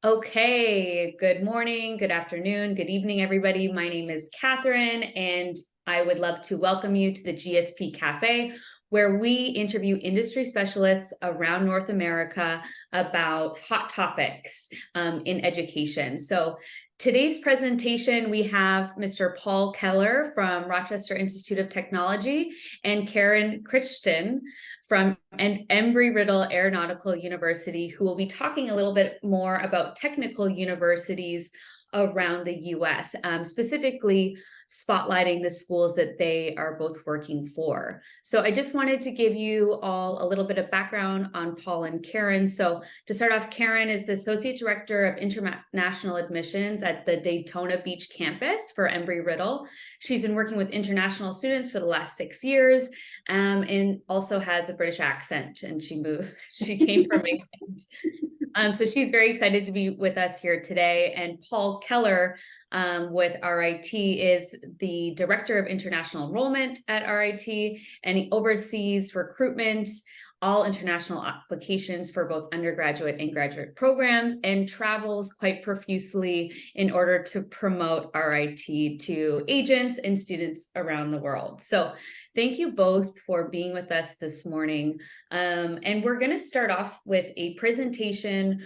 Okay, good morning, good afternoon, good evening, everybody. My name is Catherine, and I would love to welcome you to the GSP Cafe, where we interview industry specialists around North America about hot topics in education. So today's presentation, we have Mr. Paul Keller from Rochester Institute of Technology and Karen Crichton from Embry-Riddle Aeronautical University, who will be talking a little bit more about technical universities around the US, specifically spotlighting the schools that they are both working for. So I just wanted to give you all a little bit of background on Paul and Karen. So to start off, Karen is the Associate Director of International Admissions at the Daytona Beach campus for Embry-Riddle. She's been working with international students for the last 6 years, and also has a British accent, and she came from England. So she's very excited to be with us here today. And Paul Keller with RIT is the Director of International Enrollment at RIT, and he oversees recruitment, all international applications for both undergraduate and graduate programs, and travels quite profusely in order to promote RIT to agents and students around the world. So thank you both for being with us this morning. And we're going to start off with a presentation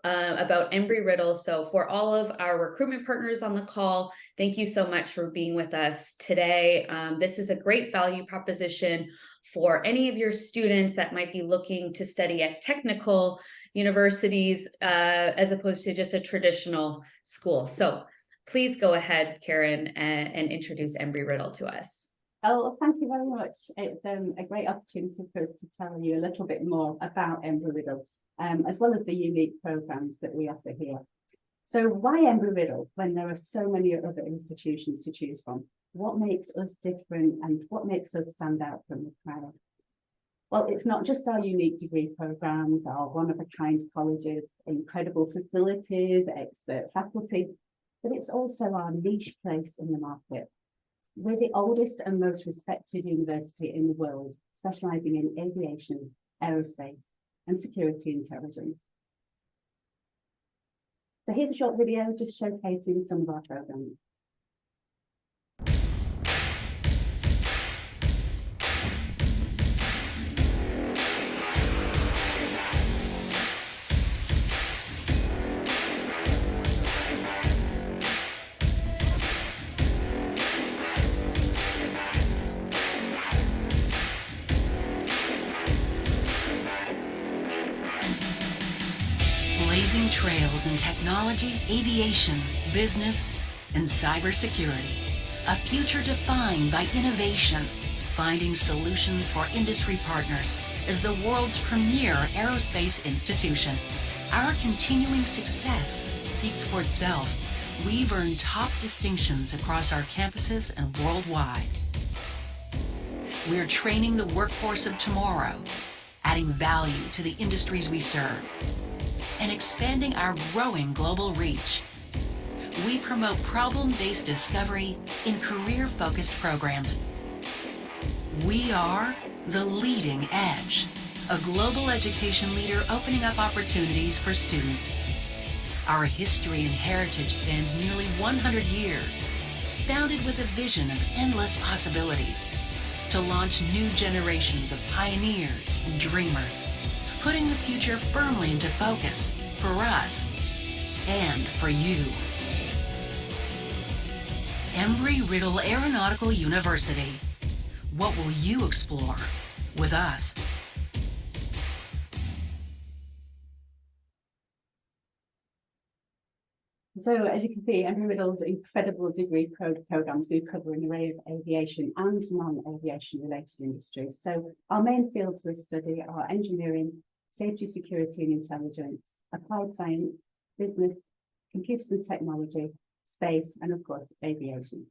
about Embry-Riddle. So for all of our recruitment partners on the call, thank you so much for being with us today. This is a great value proposition for any of your students that might be looking to study at technical universities as opposed to just a traditional school. So please go ahead, Karen, and introduce Embry-Riddle to us. Oh, thank you very much. It's a great opportunity for us to tell you a little bit more about Embry-Riddle, as well as the unique programs that we offer here. So why Embry-Riddle when there are so many other institutions to choose from? What makes us different and what makes us stand out from the crowd? Well, it's not just our unique degree programs, our one-of-a-kind colleges, incredible facilities, expert faculty, but it's also our niche place in the market. We're the oldest and most respected university in the world, specializing in aviation, aerospace, and security intelligence. So here's a short video just showcasing some of our programs. Blazing trails in technology, aviation, business, and cybersecurity. A future defined by innovation, finding solutions for industry partners as the world's premier aerospace institution. Our continuing success speaks for itself. We've earned top distinctions across our campuses and worldwide. We're training the workforce of tomorrow, adding value to the industries we serve, and expanding our growing global reach. We promote problem-based discovery in career-focused programs. We are the leading edge, a global education leader opening up opportunities for students. Our history and heritage spans nearly 100 years, founded with a vision of endless possibilities to launch new generations of pioneers and dreamers, putting the future firmly into focus for us and for you. Embry-Riddle Aeronautical University. What will you explore with us? So as you can see, Embry-Riddle's incredible degree programs do cover an array of aviation and non-aviation related industries. So our main fields of study are engineering, safety, security and intelligence, applied science, business, computers and technology, space, and of course, aviation.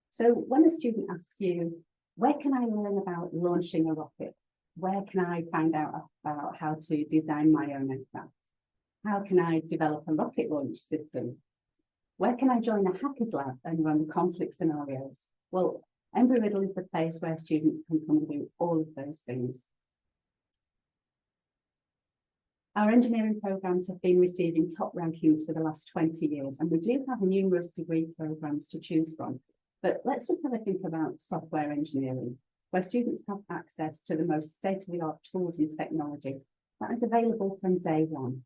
So when a student asks you, where can I learn about launching a rocket? Where can I find out about how to design my own aircraft? How can I develop a rocket launch system? Where can I join a hackers lab and run conflict scenarios? Well, Embry-Riddle is the place where students can come and do all of those things. Our engineering programs have been receiving top rankings for the last 20 years, and we do have numerous degree programs to choose from. But let's just have a think about software engineering, where students have access to the most state-of-the-art tools and technology that is available from day one.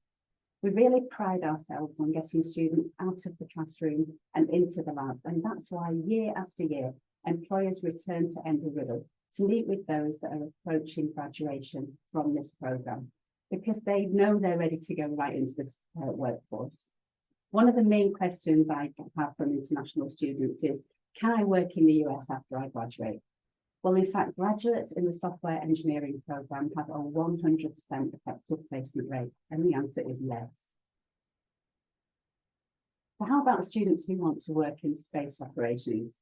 We really pride ourselves on getting students out of the classroom and into the lab, and that's why year after year, employers return to Embry-Riddle to meet with those that are approaching graduation from this program, because they know they're ready to go right into this workforce. One of the main questions I have from international students is, can I work in the US after I graduate? Well, in fact, graduates in the software engineering program have a 100% effective placement rate, and the answer is yes. So how about students who want to work in space operations?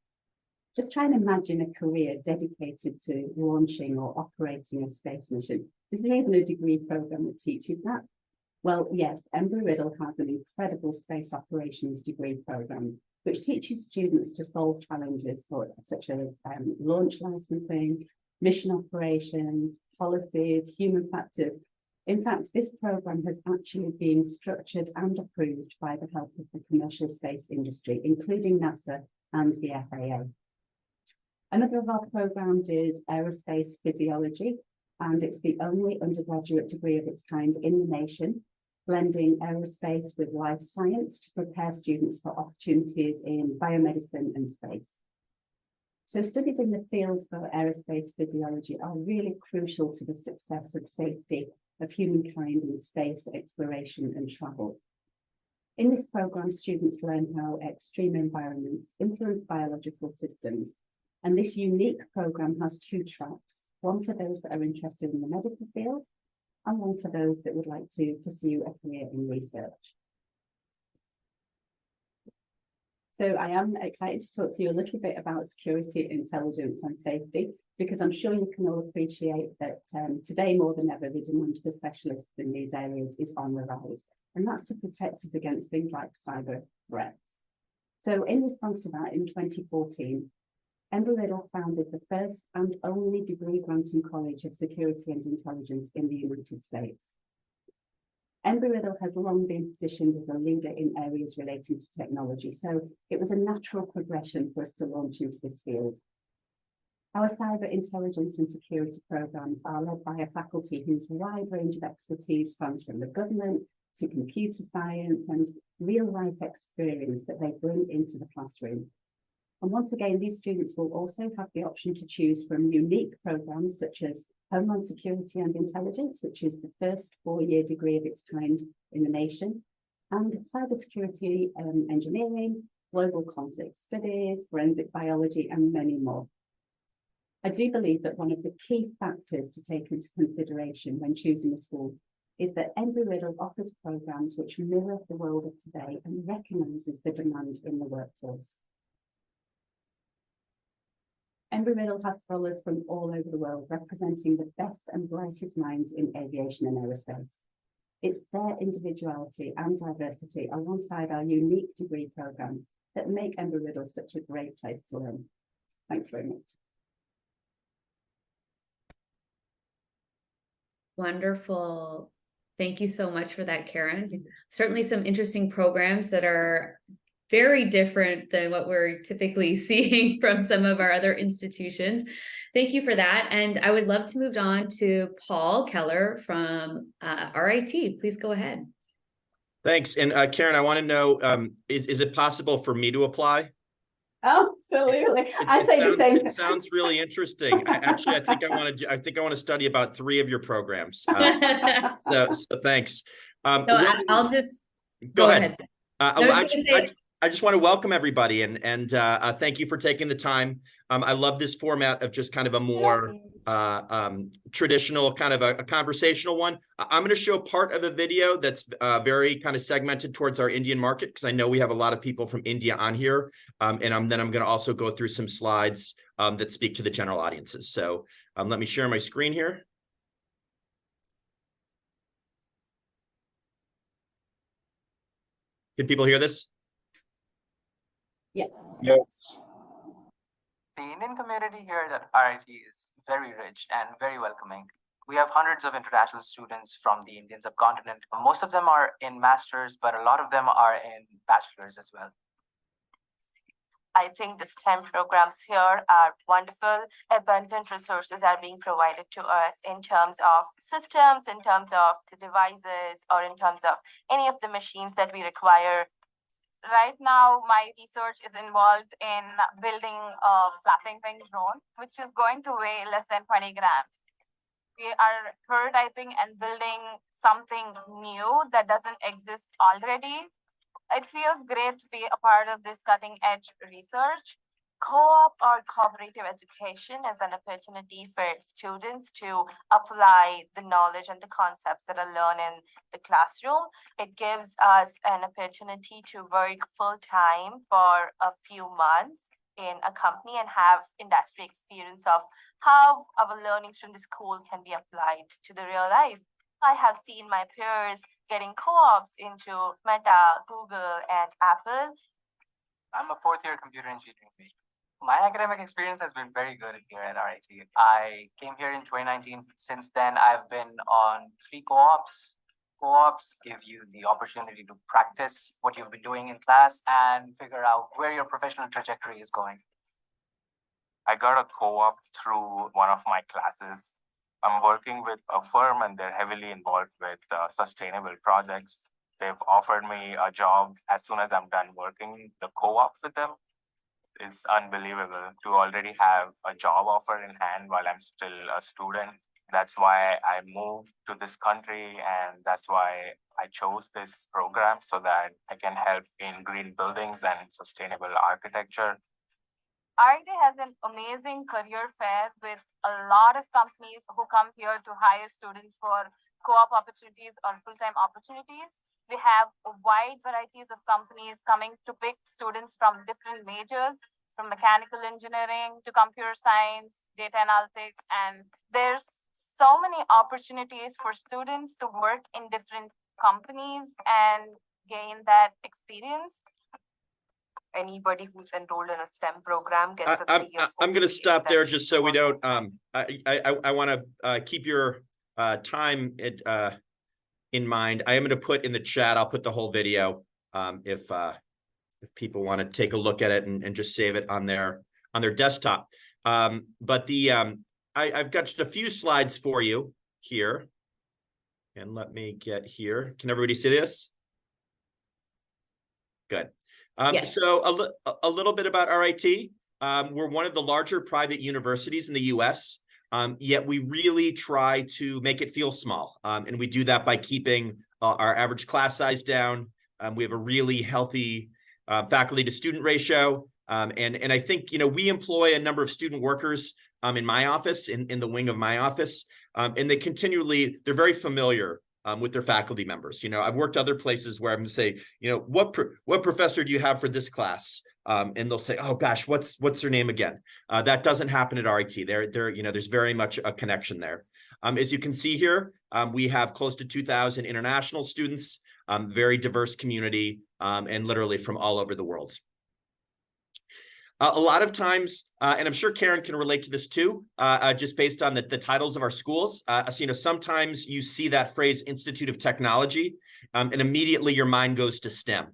Just try and imagine a career dedicated to launching or operating a space mission. Is there even a degree program that teaches that? Well, yes, Embry-Riddle has an incredible space operations degree program, which teaches students to solve challenges such as launch licensing, mission operations, policies, human factors. In fact, this program has actually been structured and approved by the help of the commercial space industry, including NASA and the FAA. Another of our programs is aerospace physiology, and it's the only undergraduate degree of its kind in the nation, blending aerospace with life science to prepare students for opportunities in biomedicine and space. So studies in the field for aerospace physiology are really crucial to the success of safety of humankind in space exploration and travel. In this program, students learn how extreme environments influence biological systems. And this unique program has two tracks, one for those that are interested in the medical field and one for those that would like to pursue a career in research. So I am excited to talk to you a little bit about security, intelligence and safety, because I'm sure you can all appreciate that today more than ever, the demand for specialists in these areas is on the rise. And that's to protect us against things like cyber threats. So in response to that, in 2014, Embry-Riddle founded the first and only degree granting college of security and intelligence in the United States. Embry-Riddle has long been positioned as a leader in areas relating to technology, so it was a natural progression for us to launch into this field. Our cyber intelligence and security programs are led by a faculty whose wide range of expertise spans from the government to computer science and real-life experience that they bring into the classroom. And once again, these students will also have the option to choose from unique programs such as Homeland Security and Intelligence, which is the first 4-year degree of its kind in the nation, and cybersecurity engineering, global conflict studies, forensic biology, and many more. I do believe that one of the key factors to take into consideration when choosing a school is that Embry-Riddle offers programs which mirror the world of today and recognises the demand in the workforce. Embry-Riddle has scholars from all over the world representing the best and brightest minds in aviation and aerospace. It's their individuality and diversity alongside our unique degree programs that make Embry-Riddle such a great place to learn. Thanks very much. Wonderful. Thank you so much for that, Karen. Certainly some interesting programs that are very different than what we're typically seeing from some of our other institutions. Thank you for that. And I would love to move on to Paul Keller from RIT. Please go ahead. Thanks. And Karen, I want to know, is it possible for me to apply? Oh, absolutely. I say the same. It sounds really interesting. I think I want to study about 3 of your programs. So thanks. I'll just go ahead. I just want to welcome everybody and thank you for taking the time. I love this format of just kind of a more traditional kind of a conversational one. I'm going to show part of a video that's very kind of segmented towards our Indian market, because I know we have a lot of people from India on here. And then I'm going to also go through some slides that speak to the general audiences. So let me share my screen here. Can people hear this? Yeah. Yes. The Indian community here at RIT is very rich and very welcoming. We have hundreds of international students from the Indian subcontinent. Most of them are in masters, but a lot of them are in bachelors as well. I think the STEM programs here are wonderful. Abundant resources are being provided to us in terms of systems, in terms of the devices, or in terms of any of the machines that we require. Right now, my research is involved in building a flapping wing drone, which is going to weigh less than 20 grams. We are prototyping and building something new that doesn't exist already. It feels great to be a part of this cutting edge research. Co-op or cooperative education is an opportunity for students to apply the knowledge and the concepts that are learned in the classroom. It gives us an opportunity to work full-time for a few months in a company and have industry experience of how our learnings from the school can be applied to the real life. I have seen my peers getting co-ops into Meta, Google, and Apple. I'm a fourth-year computer engineering major. My academic experience has been very good here at RIT. I came here in 2019. Since then, I've been on 3 co-ops. Co-ops give you the opportunity to practice what you've been doing in class and figure out where your professional trajectory is going. I got a co-op through one of my classes. I'm working with a firm and they're heavily involved with sustainable projects. They've offered me a job as soon as I'm done working the co-op with them. It's unbelievable to already have a job offer in hand while I'm still a student. That's why I moved to this country, and that's why I chose this program so that I can help in green buildings and sustainable architecture. RIT has an amazing career fair with a lot of companies who come here to hire students for co-op opportunities or full-time opportunities. We have a wide varieties of companies coming to pick students from different majors, from mechanical engineering to computer science, data analytics, and there's so many opportunities for students to work in different companies and gain that experience. Anybody who's enrolled in a STEM program gets a 3 years. I'm going to stop there just so we don't. I want to keep your time in mind. I am going to put in the chat. I'll put the whole video if people want to take a look at it and just save it on their desktop. But I've got just a few slides for you here, and let me get here. Can everybody see this? Good. Yes. So a little bit about RIT. We're one of the larger private universities in the US, yet we really try to make it feel small. And we do that by keeping our average class size down. We have a really healthy faculty to student ratio. And I think, we employ a number of student workers in my office, in the wing of my office, and they're very familiar with their faculty members. I've worked other places where I'm going to say, what professor do you have for this class? And they'll say, oh gosh, what's their name again? That doesn't happen at RIT. There's very much a connection there. As you can see here, we have close to 2,000 international students, very diverse community, and literally from all over the world. A lot of times, and I'm sure Karen can relate to this too, just based on the titles of our schools. Sometimes you see that phrase Institute of Technology, and immediately your mind goes to STEM.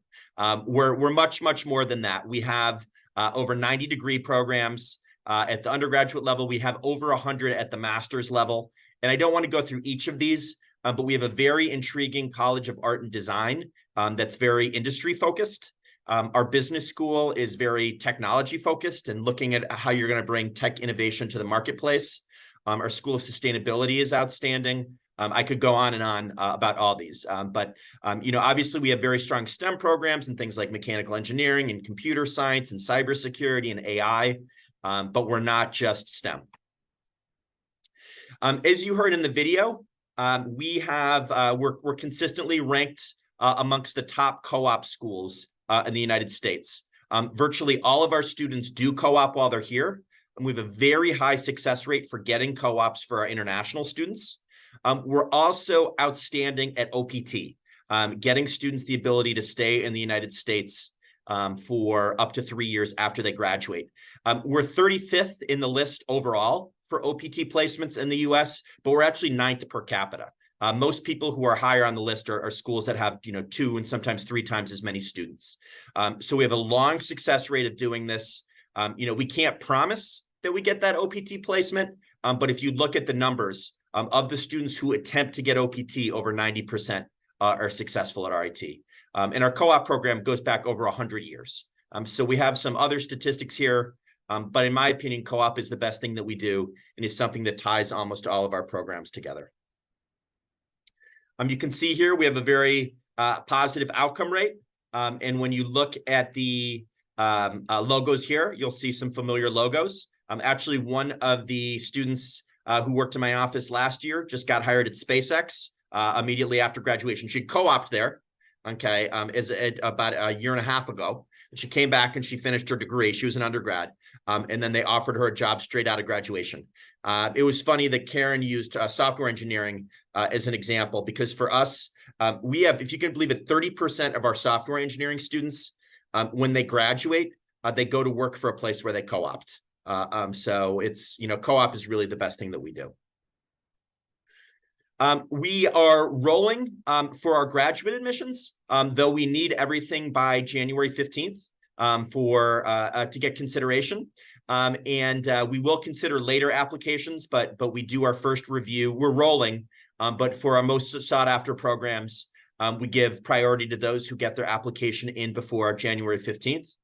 We're much, much more than that. We have over 90 degree programs at the undergraduate level. We have over 100 at the master's level. And I don't want to go through each of these, but we have a very intriguing College of Art and Design that's very industry focused. Our business school is very technology focused and looking at how you're going to bring tech innovation to the marketplace. Our School of Sustainability is outstanding. I could go on and on about all these, but obviously we have very strong STEM programs and things like mechanical engineering and computer science and cybersecurity and AI, but we're not just STEM. As you heard in the video, we're consistently ranked amongst the top co-op schools in the United States. Virtually all of our students do co-op while they're here, and we have a very high success rate for getting co-ops for our international students. We're also outstanding at OPT, getting students the ability to stay in the United States for up to 3 years after they graduate. We're 35th in the list overall for OPT placements in the US, but we're actually 9th per capita. Most people who are higher on the list are schools that have, 2 and sometimes 3 times as many students. So we have a long success rate of doing this. We can't promise that we get that OPT placement, but if you look at the numbers of the students who attempt to get OPT, over 90% are successful at RIT. And our co-op program goes back over 100 years. So we have some other statistics here, but in my opinion, co-op is the best thing that we do and is something that ties almost all of our programs together. You can see here we have a very positive outcome rate. And when you look at the logos here, you'll see some familiar logos. Actually, one of the students who worked in my office last year just got hired at SpaceX immediately after graduation. She co-opted there, okay, about a year and a half ago. And she came back and she finished her degree. She was an undergrad. And then they offered her a job straight out of graduation. It was funny that Karen used software engineering as an example, because for us, we have, if you can believe it, 30% of our software engineering students, when they graduate, they go to work for a place where they co-opt. So it's, co-op is really the best thing that we do. We are rolling for our graduate admissions, though we need everything by January 15th to get consideration. And we will consider later applications, but we do our first review. We're rolling, but for our most sought after programs, we give priority to those who get their application in before January 15th.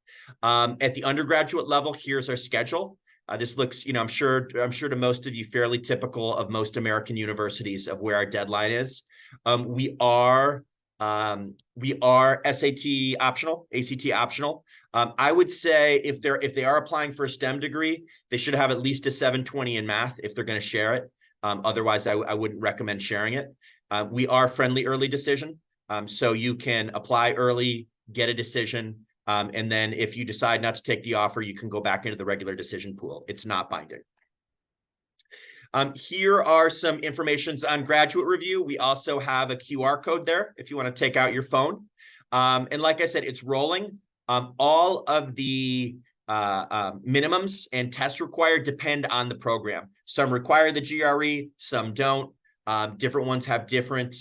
At the undergraduate level, here's our schedule. This looks, I'm sure to most of you, fairly typical of most American universities of where our deadline is. We are SAT optional, ACT optional. I would say if they are applying for a STEM degree, they should have at least a 720 in math if they're going to share it. Otherwise, I wouldn't recommend sharing it. We are friendly early decision, so you can apply early, get a decision. And then if you decide not to take the offer, you can go back into the regular decision pool. It's not binding. Here are some informations on graduate review. We also have a QR code there if you want to take out your phone. And like I said, it's rolling. All of the minimums and tests required depend on the program. Some require the GRE, some don't. Different ones have different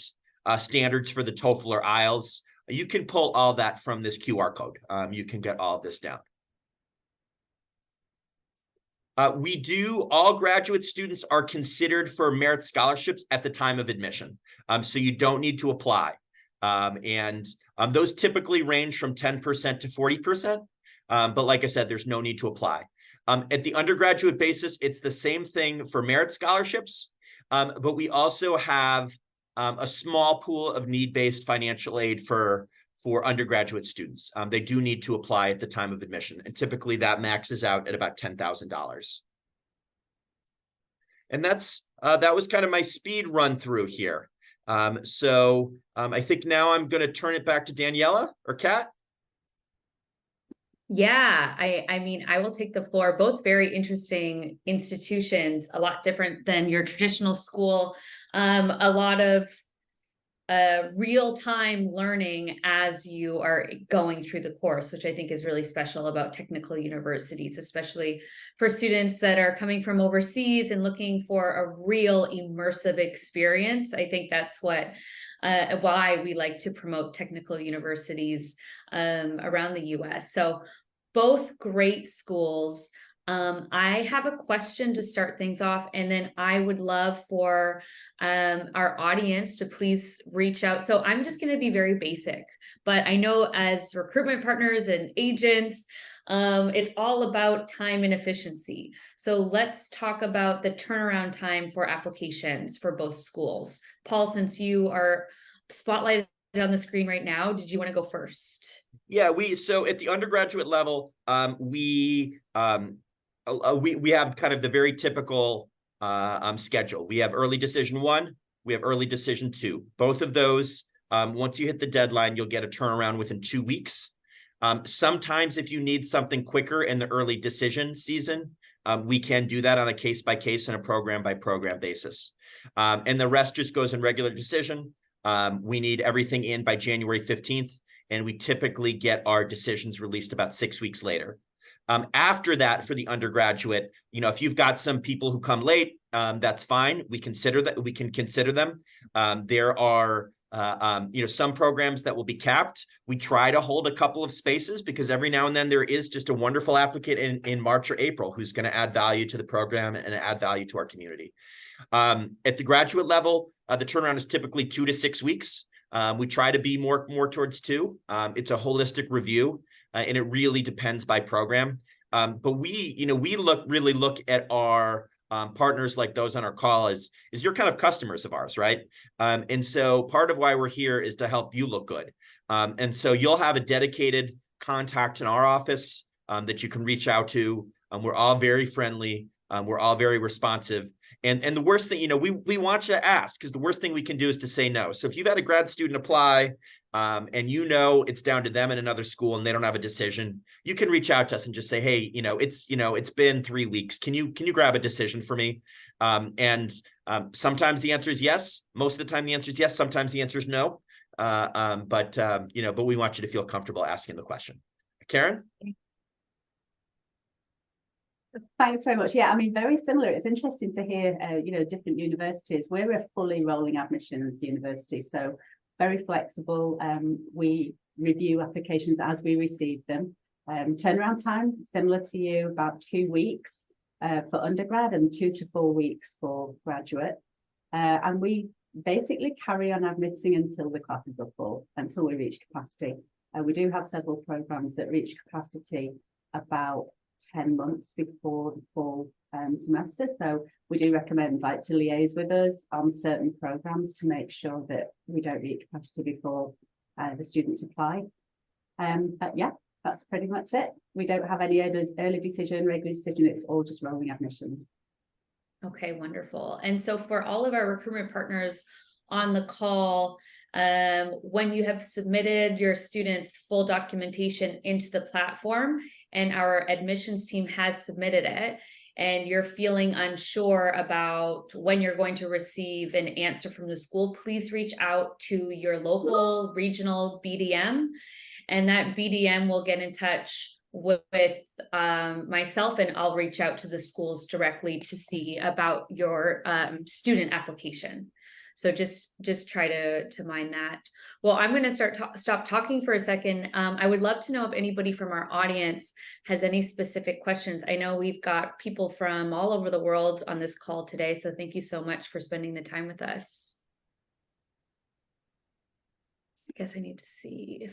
standards for the TOEFL or IELTS. You can pull all that from this QR code. You can get all of this down. All graduate students are considered for merit scholarships at the time of admission. So you don't need to apply. And those typically range from 10% to 40%. But like I said, there's no need to apply. At the undergraduate basis, it's the same thing for merit scholarships. But we also have a small pool of need-based financial aid for undergraduate students. They do need to apply at the time of admission, and typically that maxes out at about $10,000. And that was kind of my speed run through here. So I think now I'm going to turn it back to Daniela or Kat. Yeah, I mean, I will take the floor. Both very interesting institutions, a lot different than your traditional school. A lot of real-time learning as you are going through the course, which I think is really special about technical universities, especially for students that are coming from overseas and looking for a real immersive experience. I think that's why we like to promote technical universities around the US. So both great schools. I have a question to start things off, and then I would love for our audience to please reach out. So I'm just going to be very basic, but I know as recruitment partners and agents, it's all about time and efficiency. So let's talk about the turnaround time for applications for both schools. Paul, since you are spotlighted on the screen right now, did you want to go first? Yeah, so at the undergraduate level, we have kind of the very typical schedule. We have early decision 1, we have early decision 2. Both of those, once you hit the deadline, you'll get a turnaround within 2 weeks. Sometimes if you need something quicker in the early decision season, we can do that on a case-by-case and a program-by-program basis. And the rest just goes in regular decision. We need everything in by January 15th, and we typically get our decisions released about 6 weeks later. After that, for the undergraduate, if you've got some people who come late, that's fine. We can consider them. There are some programs that will be capped. We try to hold a couple of spaces because every now and then there is just a wonderful applicant in March or April who's going to add value to the program and add value to our community. At the graduate level, the turnaround is typically 2 to 6 weeks. We try to be more towards 2. It's a holistic review, and it really depends by program. But we really look at our partners like those on our call is you're kind of customers of ours, right? And so part of why we're here is to help you look good. And so you'll have a dedicated contact in our office that you can reach out to. We're all very friendly. We're all very responsive. And the worst thing, we want you to ask, because the worst thing we can do is to say no. So if you've had a grad student apply and it's down to them in another school and they don't have a decision, you can reach out to us and just say, hey, it's been 3 weeks. Can you grab a decision for me? Sometimes the answer is yes. Most of the time the answer is yes. Sometimes the answer is no. But we want you to feel comfortable asking the question. Karen? Thanks very much. Yeah, I mean, very similar. It's interesting to hear, different universities. We're a fully rolling admissions university, so very flexible. We review applications as we receive them. Turnaround time, similar to you, about 2 weeks for undergrad and 2 to 4 weeks for graduate. And we basically carry on admitting until the classes are full, until we reach capacity. We do have several programs that reach capacity about 10 months before the fall semester. So we do recommend to liaise with us on certain programs to make sure that we don't reach capacity before the students apply. But yeah, that's pretty much it. We don't have any early decision, regular decision. It's all just rolling admissions. Okay, wonderful. And so for all of our recruitment partners on the call, when you have submitted your students' full documentation into the platform and our admissions team has submitted it, and you're feeling unsure about when you're going to receive an answer from the school, please reach out to your local regional BDM, and that BDM will get in touch with myself, and I'll reach out to the schools directly to see about your student application. So just try to mind that. Well, I'm going to stop talking for a second. I would love to know if anybody from our audience has any specific questions. I know we've got people from all over the world on this call today, so thank you so much for spending the time with us. I guess I need to see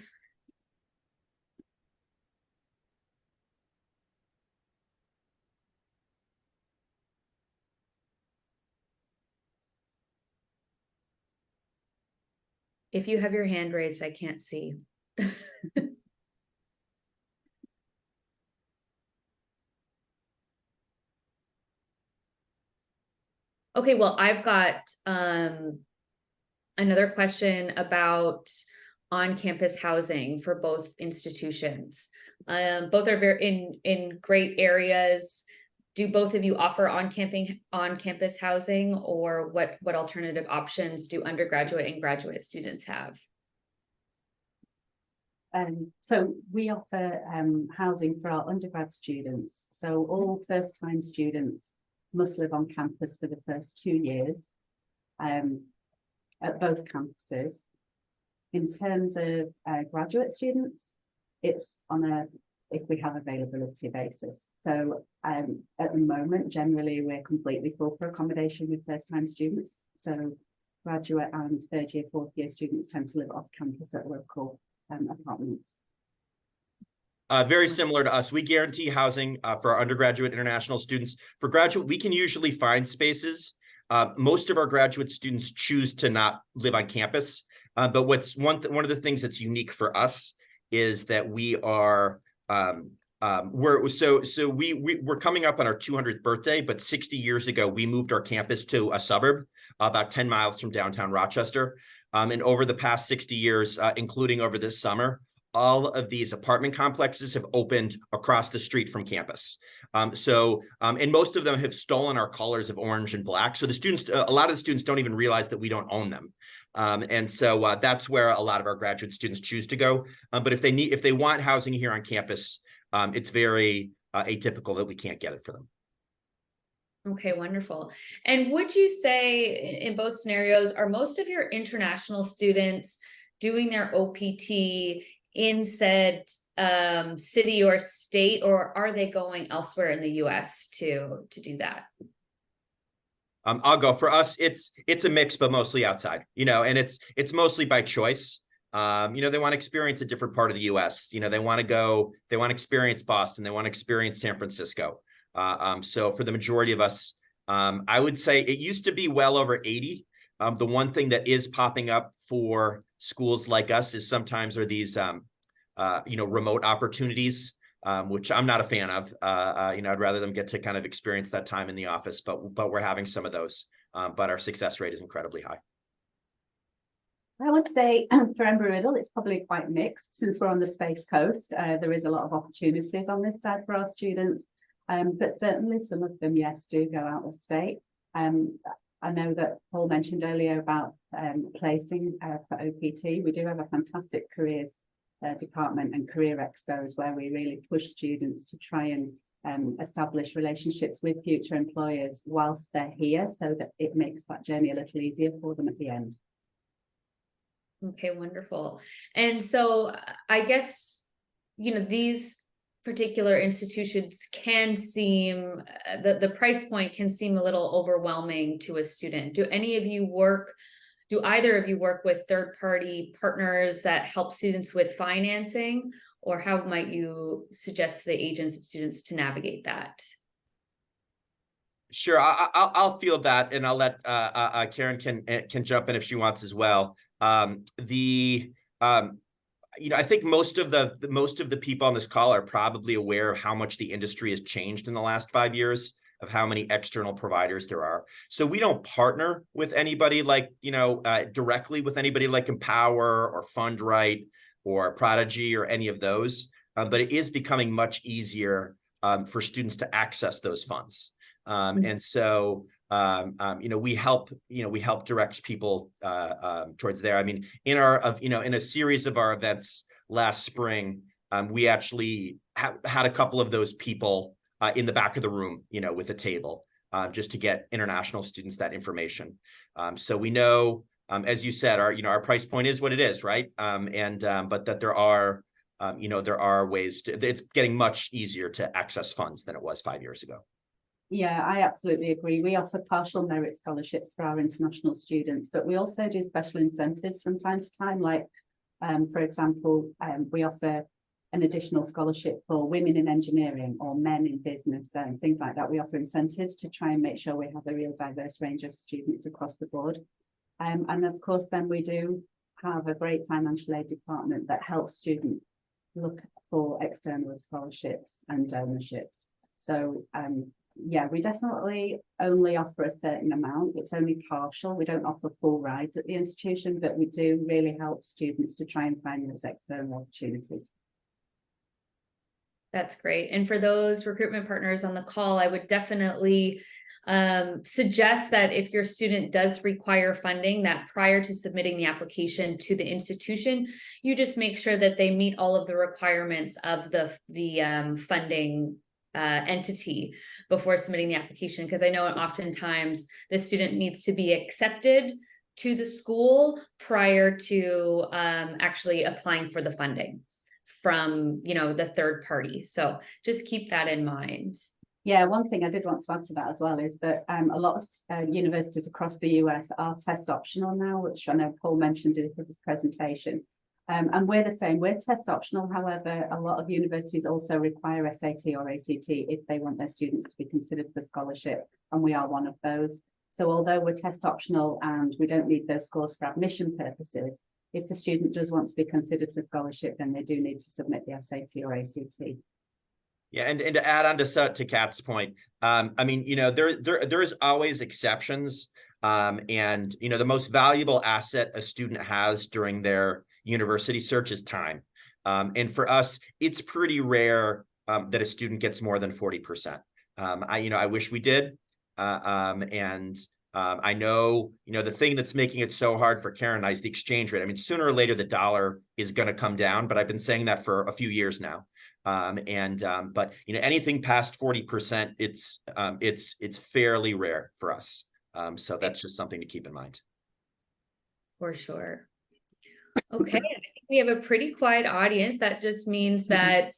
if you have your hand raised, I can't see. Okay, well, I've got another question about on-campus housing for both institutions. Both are very in great areas. Do both of you offer on-campus housing, or what alternative options do undergraduate and graduate students have? So we offer housing for our undergrad students. So all first-time students must live on campus for the first 2 years at both campuses. In terms of graduate students, it's on a if we have availability basis. So at the moment, generally, we're completely full for accommodation with first-time students. So graduate and third-year, fourth-year students tend to live off campus at local apartments. Very similar to us. We guarantee housing for our undergraduate international students. For graduate, we can usually find spaces. Most of our graduate students choose to not live on campus. But what's one of the things that's unique for us is that we are we're coming up on our 200th birthday, but 60 years ago, we moved our campus to a suburb about 10 miles from downtown Rochester. And over the past 60 years, including over this summer, all of these apartment complexes have opened across the street from campus. And most of them have stolen our colors of orange and black. So the students, a lot of the students don't even realize that we don't own them. And so that's where a lot of our graduate students choose to go. But if they want housing here on campus, it's very atypical that we can't get it for them. Okay, wonderful. And would you say in both scenarios, are most of your international students doing their OPT in said city or state, or are they going elsewhere in the US to do that? I'll go. For us, it's a mix, but mostly outside, and it's mostly by choice. They want to experience a different part of the US. They want to experience Boston, they want to experience San Francisco. So for the majority of us, I would say it used to be well over 80. The one thing that is popping up for schools like us is sometimes are these, remote opportunities, which I'm not a fan of. I'd rather them get to kind of experience that time in the office, but we're having some of those. But our success rate is incredibly high. I would say for Embry-Riddle, it's probably quite mixed since we're on the Space Coast. There is a lot of opportunities on this side for our students. But certainly some of them, yes, do go out of state. I know that Paul mentioned earlier about placing for OPT. We do have a fantastic careers department and career expos where we really push students to try and establish relationships with future employers whilst they're here, so that it makes that journey a little easier for them at the end. Okay, wonderful. And so I guess, these particular institutions can seem, the price point can seem a little overwhelming to a student. Do either of you work with third-party partners that help students with financing, or how might you suggest to the agents and students to navigate that? Sure, I'll field that, and I'll let Karen can jump in if she wants as well. I think most of the people on this call are probably aware of how much the industry has changed in the last 5 years, of how many external providers there are. So we don't partner with anybody like, directly with anybody like Empower or Fundright or Prodigy or any of those, but it is becoming much easier for students to access those funds. And so we help direct people towards there. I mean, in a series of our events last spring, we actually had a couple of those people in the back of the room, with a table, just to get international students that information. So we know, as you said, our price point is what it is, right? But that there are ways it's getting much easier to access funds than it was 5 years ago. Yeah, I absolutely agree. We offer partial merit scholarships for our international students, but we also do special incentives from time to time. Like, for example, we offer an additional scholarship for women in engineering or men in business and things like that. We offer incentives to try and make sure we have a real diverse range of students across the board. And of course, then we do have a great financial aid department that helps students look for external scholarships and donorships. So, yeah, we definitely only offer a certain amount. It's only partial. We don't offer full rides at the institution, but we do really help students to try and find those external opportunities. That's great. And for those recruitment partners on the call, I would definitely suggest that if your student does require funding, that prior to submitting the application to the institution, you just make sure that they meet all of the requirements of the funding entity before submitting the application, because I know oftentimes the student needs to be accepted to the school prior to actually applying for the funding from the third party. So just keep that in mind. Yeah, one thing I did want to add to that as well is that a lot of universities across the US are test optional now, which I know Paul mentioned in his presentation. And we're the same, we're test optional. However, a lot of universities also require SAT or ACT if they want their students to be considered for scholarship, and we are one of those. So although we're test optional and we don't need those scores for admission purposes, if the student does want to be considered for scholarship, then they do need to submit the SAT or ACT. Yeah, and to add on to Kat's point, I mean, there is always exceptions, and the most valuable asset a student has during their university search is time, and for us, it's pretty rare that a student gets more than 40%. I wish we did, and I know, the thing that's making it so hard for Karen and I is the exchange rate. I mean, sooner or later, the dollar is going to come down, but I've been saying that for a few years now. But anything past 40%, it's fairly rare for us. So that's just something to keep in mind. For sure. Okay, I think we have a pretty quiet audience. That just means that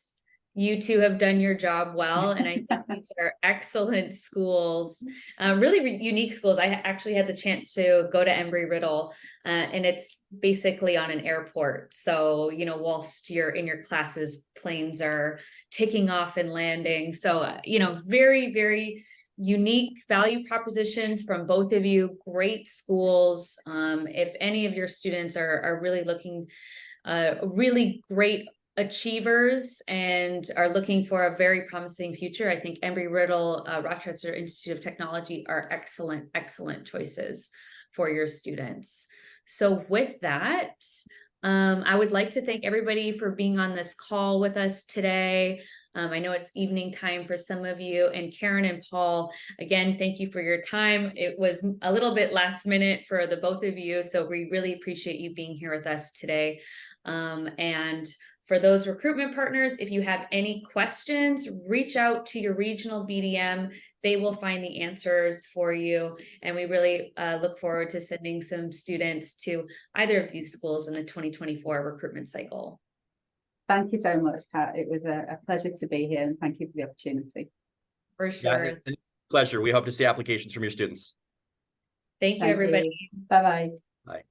you two have done your job well, and I think these are excellent schools, really unique schools. I actually had the chance to go to Embry-Riddle, and it's basically on an airport. So, whilst you're in your classes, planes are taking off and landing. So, very, very unique value propositions from both of you. Great schools. If any of your students are really looking, really great achievers and are looking for a very promising future, I think Embry-Riddle, Rochester Institute of Technology are excellent, excellent choices for your students. So with that, I would like to thank everybody for being on this call with us today. I know it's evening time for some of you, and Karen and Paul, again, thank you for your time. It was a little bit last minute for the both of you, so we really appreciate you being here with us today. And for those recruitment partners, if you have any questions, reach out to your regional BDM. They will find the answers for you. And we really look forward to sending some students to either of these schools in the 2024 recruitment cycle. Thank you so much, Kat. It was a pleasure to be here, and thank you for the opportunity. For sure. Yeah, pleasure. We hope to see applications from your students. Thank you, everybody. Bye-bye. Bye.